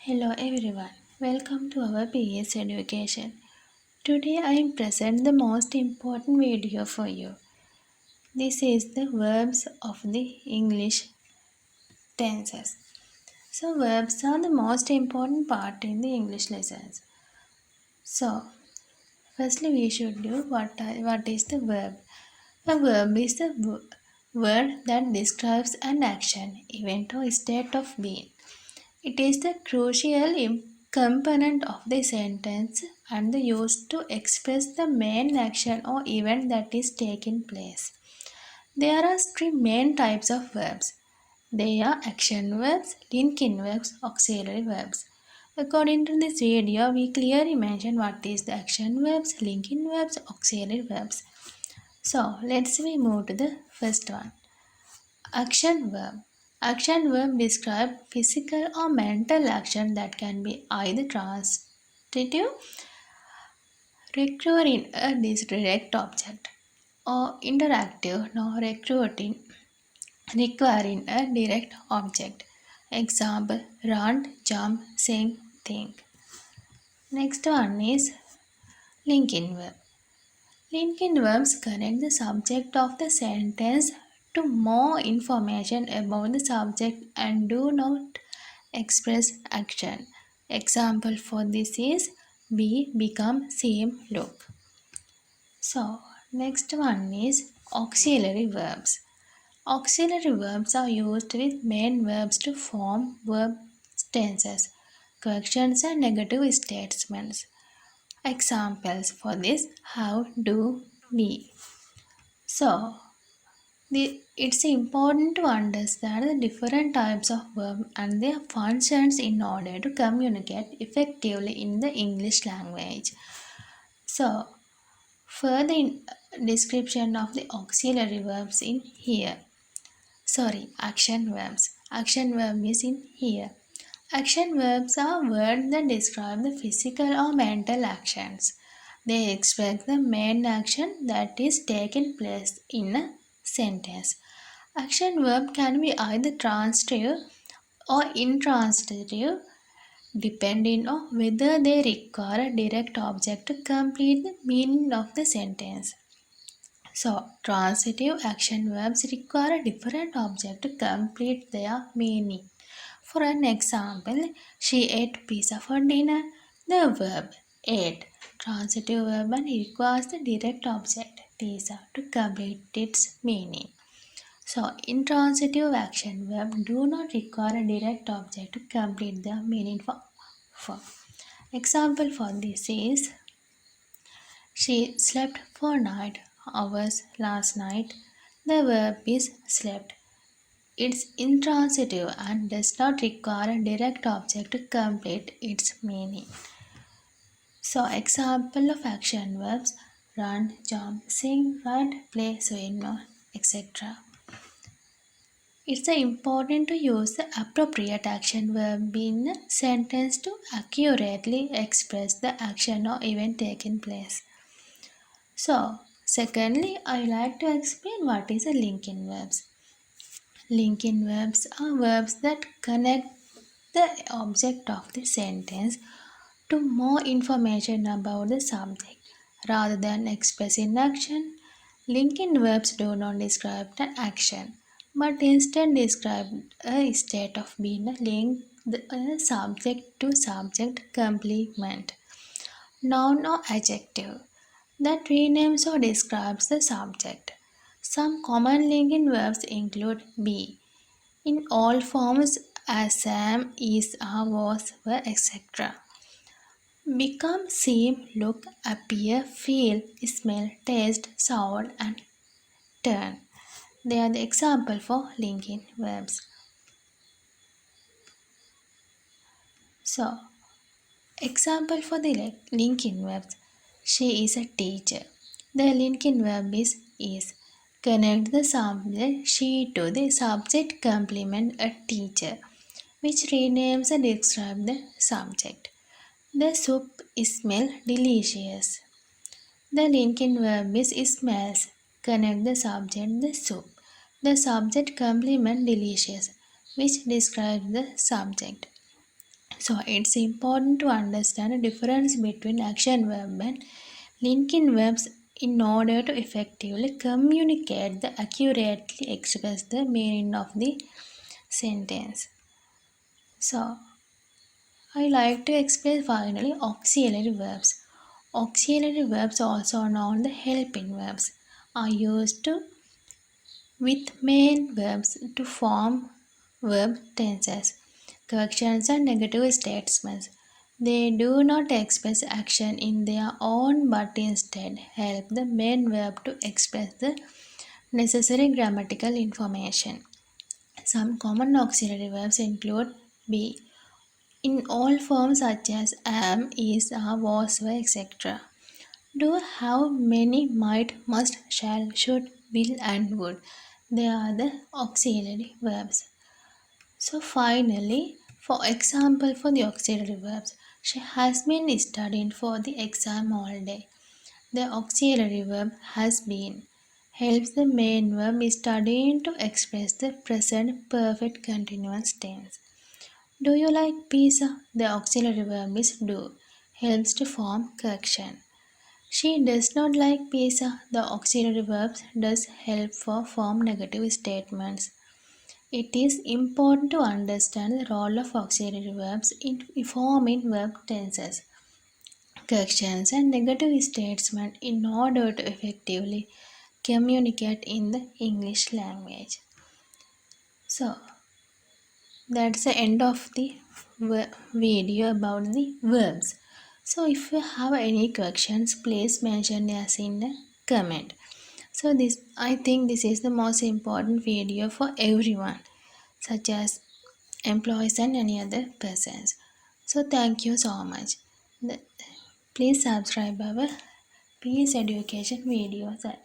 Hello everyone, welcome to our PS Education. Today I am present the most important video for you. This is the verbs of the English tenses. So verbs are the most important part in the English lessons. So firstly we should do what is the verb. A verb is a word that describes an action, event or state of being. It is the crucial component of the sentence and used to express the main action or event that is taking place. There are three main types of verbs. They are action verbs, linking verbs, auxiliary verbs. According to this video, we clearly mention what is the action verbs, linking verbs, auxiliary verbs. So let's we move to the first one. Action verb. Action verb describe physical or mental action that can be either transitive, requiring a direct object, or interactive, no requiring a direct object. Example: run, jump, sing, think. Next one is linking verb. Linking verbs connect the subject of the sentence to more information about the subject and do not express action. Example for this is be, become, seem, look. So, next one is auxiliary verbs. Auxiliary verbs are used with main verbs to form verb tenses, questions, and negative statements. Examples for this how, do, be. So, it's important to understand the different types of verb and their functions in order to communicate effectively in the English language. So, further description of the auxiliary verbs in here. Action verbs. Action verb is in here. Action verbs are words that describe the physical or mental actions. They express the main action that is taking place in a sentence. Action verb can be either transitive or intransitive depending on whether they require a direct object to complete the meaning of the sentence. So, transitive action verbs require a different object to complete their meaning. For an example, she ate pizza for dinner. The verb ate, transitive verb, and requires the direct object pizza to complete its meaning. So, intransitive action verb do not require a direct object to complete their meaning for. Example for this is she slept for 9 hours last night. The verb is slept. It's intransitive and does not require a direct object to complete its meaning. So, example of action verbs run, jump, sing, write, play, swim, etc. It's important to use the appropriate action verb in a sentence to accurately express the action or event taking place. So, secondly, I like to explain what is a linking verbs. Linking verbs are verbs that connect the object of the sentence to more information about the subject. Rather than expressing action, linking verbs do not describe an action, but instead describe a state of being a link the subject to subject complement, noun or adjective that renames or describes the subject. Some common linking verbs include be in all forms as am, is, are, was, were, etc. Become, seem, look, appear, feel, smell, taste, sound, and turn. They are the example for linking verbs. So, example for the linking verbs. She is a teacher. The linking verb is. Connect the subject she to the subject complement a teacher, which renames and describes the subject. The soup smells delicious. The linking verb is smells. Connect the subject the soup. The subject complement delicious, which describes the subject. So it's important to understand the difference between action verb and linking verbs in order to effectively communicate the accurately express the meaning of the sentence. So I like to explain finally auxiliary verbs. Auxiliary verbs, also known the helping verbs, are used to with main verbs to form verb tenses, corrections and negative statements. They do not express action in their own but instead help the main verb to express the necessary grammatical information. Some common auxiliary verbs include be in all forms such as am, is, are, was, were, etc. Do, have, many, might, must, shall, should, will, and would. They are the auxiliary verbs. So, finally, for example, for the auxiliary verbs, she has been studying for the exam all day. The auxiliary verb has been helps the main verb is studying to express the present perfect continuous tense. Do you like pizza? The auxiliary verb is do helps to form correction. She does not like pizza. The auxiliary verb does help for form negative statements. It is important to understand the role of auxiliary verbs in forming verb tenses, corrections, and negative statements in order to effectively communicate in the English language. So, that's the end of the video about the verbs. So, if you have any questions, please mention us in the comment. So this I think this is the most important video for everyone, such as employees and any other persons. So thank you so much. Please subscribe our Peace Education videos at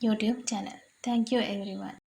YouTube channel. Thank you everyone.